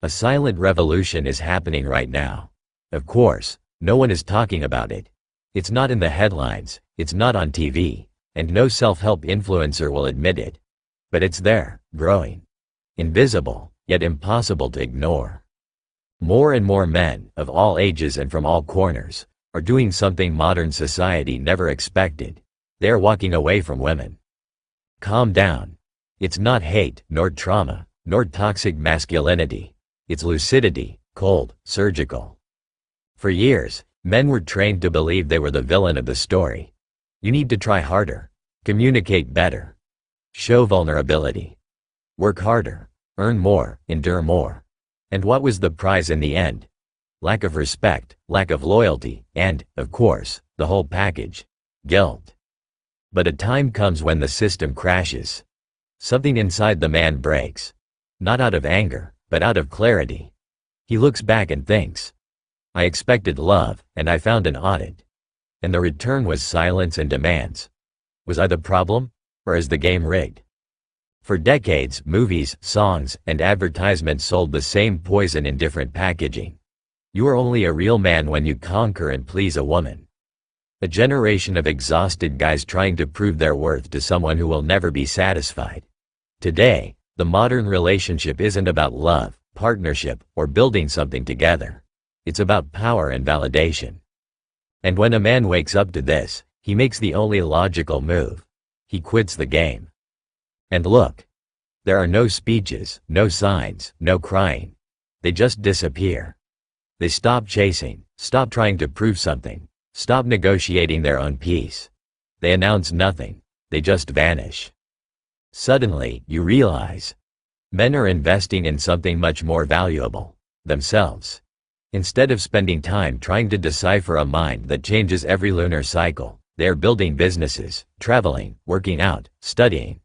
A silent revolution is happening right now. Of course, no one is talking about it. It's not in the headlines, it's not on TV, and no self-help influencer will admit it. But it's there, growing. Invisible, yet impossible to ignore. More and more men, of all ages and from all corners, are doing something modern society never expected. They are walking away from women. Calm down. It's not hate, nor trauma, nor toxic masculinity. It's lucidity, cold, surgical. For years, men were trained to believe they were the villain of the story. You need to try harder, communicate better, show vulnerability, work harder, earn more, endure more. And what was the prize in the end? Lack of respect, lack of loyalty, and, of course, the whole package, guilt. But a time comes when the system crashes. Something inside the man breaks. Not out of anger, but out of clarity. He looks back and thinks, I expected love, and I found an audit. And the return was silence and demands. Was I the problem, or is the game rigged? For decades, movies, songs, and advertisements sold the same poison in different packaging. You are only a real man when you conquer and please a woman. A generation of exhausted guys trying to prove their worth to someone who will never be satisfied. Today, the modern relationship isn't about love, partnership, or building something together. It's about power and validation. And when a man wakes up to this, he makes the only logical move. He quits the game. And look, there are no speeches, no signs, no crying. They just disappear. They stop chasing, stop trying to prove something, stop negotiating their own peace. They announce nothing, they just vanish. Suddenly, you realize, men are investing in something much more valuable, themselves. Instead of spending time trying to decipher a mind that changes every lunar cycle, they are building businesses, traveling, working out, studying.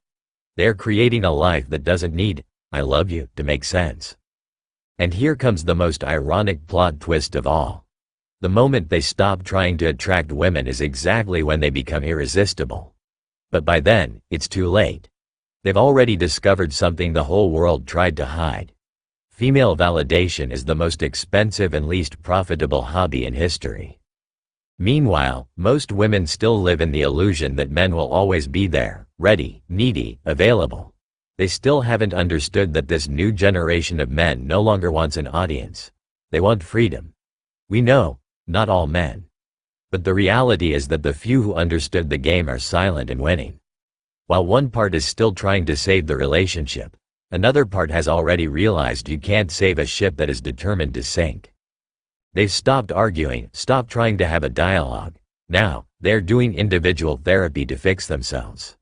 They are creating a life that doesn't need, I love you, to make sense. And here comes the most ironic plot twist of all. The moment they stop trying to attract women is exactly when they become irresistible. But by then, it's too late. They've already discovered something the whole world tried to hide. Female validation is the most expensive and least profitable hobby in history. Meanwhile, most women still live in the illusion that men will always be there, ready, needy, available. They still haven't understood that this new generation of men no longer wants an audience. They want freedom. We know, not all men. But the reality is that the few who understood the game are silent and winning. While one part is still trying to save the relationship, another part has already realized you can't save a ship that is determined to sink. They've stopped arguing, stopped trying to have a dialogue. Now, they're doing individual therapy to fix themselves.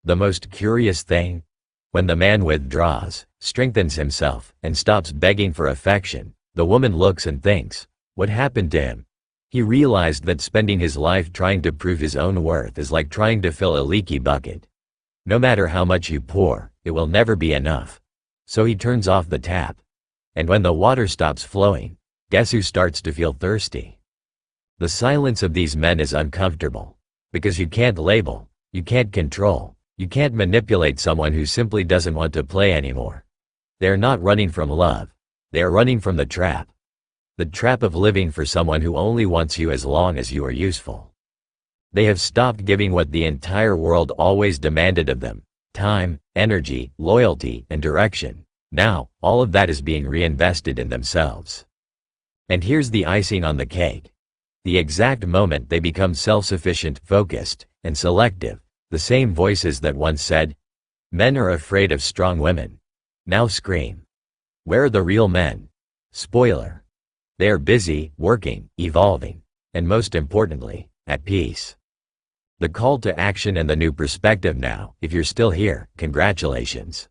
The most curious thing? When the man withdraws, strengthens himself, and stops begging for affection, the woman looks and thinks, what happened to him? He realized that spending his life trying to prove his own worth is like trying to fill a leaky bucket. No matter how much you pour, it will never be enough. So he turns off the tap. And when the water stops flowing, guess who starts to feel thirsty? The silence of these men is uncomfortable. Because you can't label, you can't control, you can't manipulate someone who simply doesn't want to play anymore. They are not running from love. They are running from the trap. The trap of living for someone who only wants you as long as you are useful. They have stopped giving what the entire world always demanded of them: time, energy, loyalty, and direction. Now, all of that is being reinvested in themselves. And here's the icing on the cake. The exact moment they become self-sufficient, focused, and selective, the same voices that once said, men are afraid of strong women, now scream, where are the real men? Spoiler. They are busy, working, evolving, and most importantly, at peace. The call to action and the new perspective now, if you're still here, congratulations.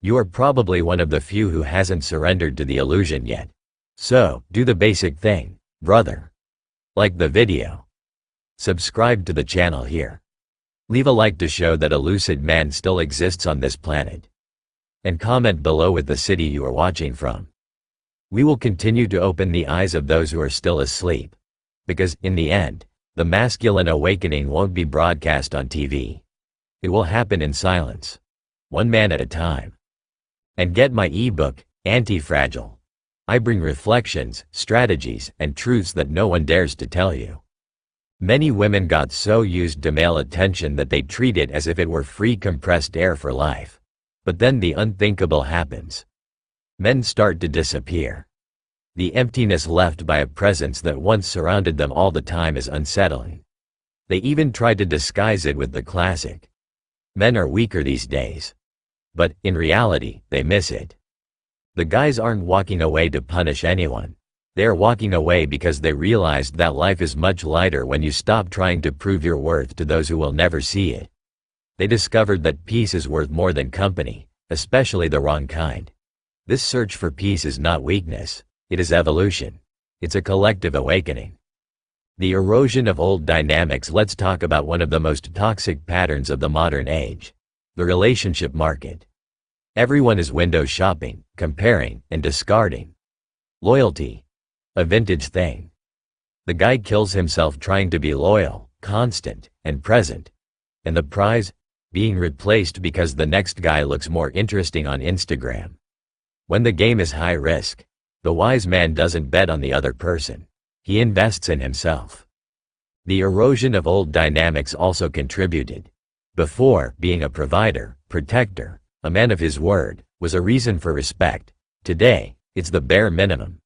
You are probably one of the few who hasn't surrendered to the illusion yet. So, do the basic thing, brother. Like the video. Subscribe to the channel here. Leave a like to show that a lucid man still exists on this planet. And comment below with the city you are watching from. We will continue to open the eyes of those who are still asleep. Because, in the end, the masculine awakening won't be broadcast on TV. It will happen in silence. One man at a time. And get my ebook, Anti-Fragile. I bring reflections, strategies, and truths that no one dares to tell you. Many women got so used to male attention that they treat it as if it were free compressed air for life. But then the unthinkable happens. Men start to disappear. The emptiness left by a presence that once surrounded them all the time is unsettling. They even try to disguise it with the classic, "Men are weaker these days." But, in reality, they miss it. The guys aren't walking away to punish anyone. They are walking away because they realized that life is much lighter when you stop trying to prove your worth to those who will never see it. They discovered that peace is worth more than company, especially the wrong kind. This search for peace is not weakness, it is evolution. It's a collective awakening. The erosion of old dynamics. Let's talk about one of the most toxic patterns of the modern age: the relationship market. Everyone is window shopping, comparing, and discarding. Loyalty. A vintage thing. The guy kills himself trying to be loyal, constant, and present. And the prize? Being replaced because the next guy looks more interesting on Instagram. When the game is high risk, the wise man doesn't bet on the other person. He invests in himself. The erosion of old dynamics also contributed. Before, being a provider, protector, a man of his word, was a reason for respect. Today, it's the bare minimum.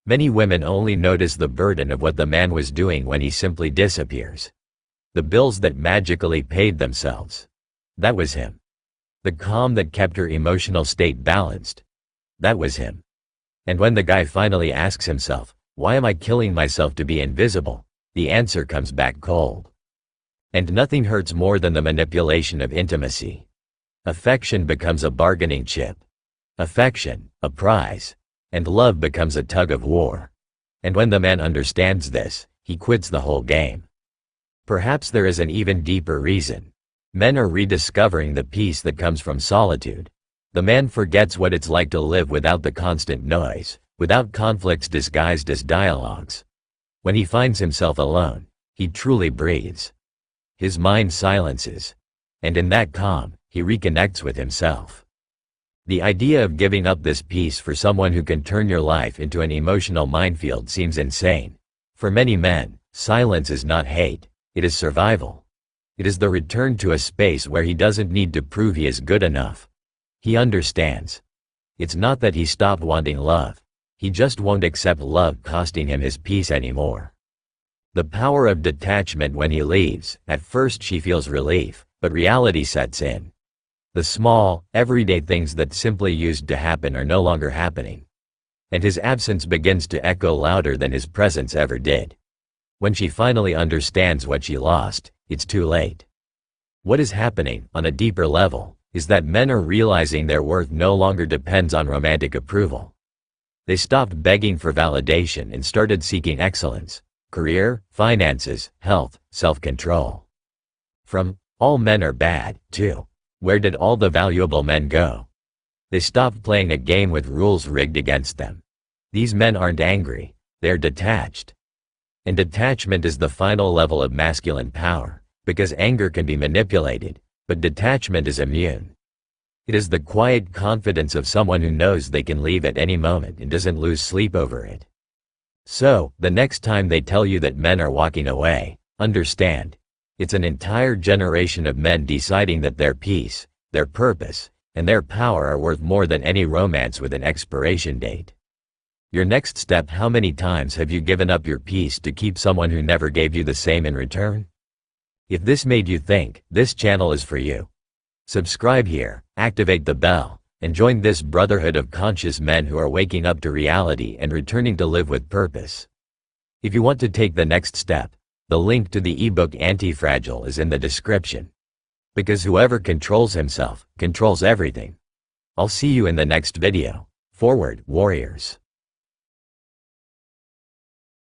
Many women only notice the burden of what the man was doing when he simply disappears. The bills that magically paid themselves. That was him. The calm that kept her emotional state balanced. That was him. And when the guy finally asks himself, "Why am I killing myself to be invisible?" the answer comes back cold. And nothing hurts more than the manipulation of intimacy. Affection becomes a bargaining chip. Affection, a prize. And love becomes a tug of war. And when the man understands this, he quits the whole game. Perhaps there is an even deeper reason. Men are rediscovering the peace that comes from solitude. The man forgets what it's like to live without the constant noise, without conflicts disguised as dialogues. When he finds himself alone, he truly breathes. His mind silences. And in that calm, he reconnects with himself. The idea of giving up this peace for someone who can turn your life into an emotional minefield seems insane. For many men, silence is not hate, it is survival. It is the return to a space where he doesn't need to prove he is good enough. He understands. It's not that he stopped wanting love. He just won't accept love costing him his peace anymore. The power of detachment. When he leaves, at first she feels relief, but reality sets in. The small, everyday things that simply used to happen are no longer happening. And his absence begins to echo louder than his presence ever did. When she finally understands what she lost, it's too late. What is happening, on a deeper level, is that men are realizing their worth no longer depends on romantic approval. They stopped begging for validation and started seeking excellence: career, finances, health, self-control. From "all men are bad" to "where did all the valuable men go?" They stopped playing a game with rules rigged against them. These men aren't angry, they're detached. And detachment is the final level of masculine power, because anger can be manipulated, but detachment is immune. It is the quiet confidence of someone who knows they can leave at any moment and doesn't lose sleep over it. So, the next time they tell you that men are walking away, understand. It's an entire generation of men deciding that their peace, their purpose, and their power are worth more than any romance with an expiration date. Your next step: how many times have you given up your peace to keep someone who never gave you the same in return? If this made you think, this channel is for you. Subscribe here, activate the bell, and join this brotherhood of conscious men who are waking up to reality and returning to live with purpose. If you want to take the next step, the link to the ebook Anti-Fragile is in the description. Because whoever controls himself, controls everything. I'll see you in the next video. Forward, warriors.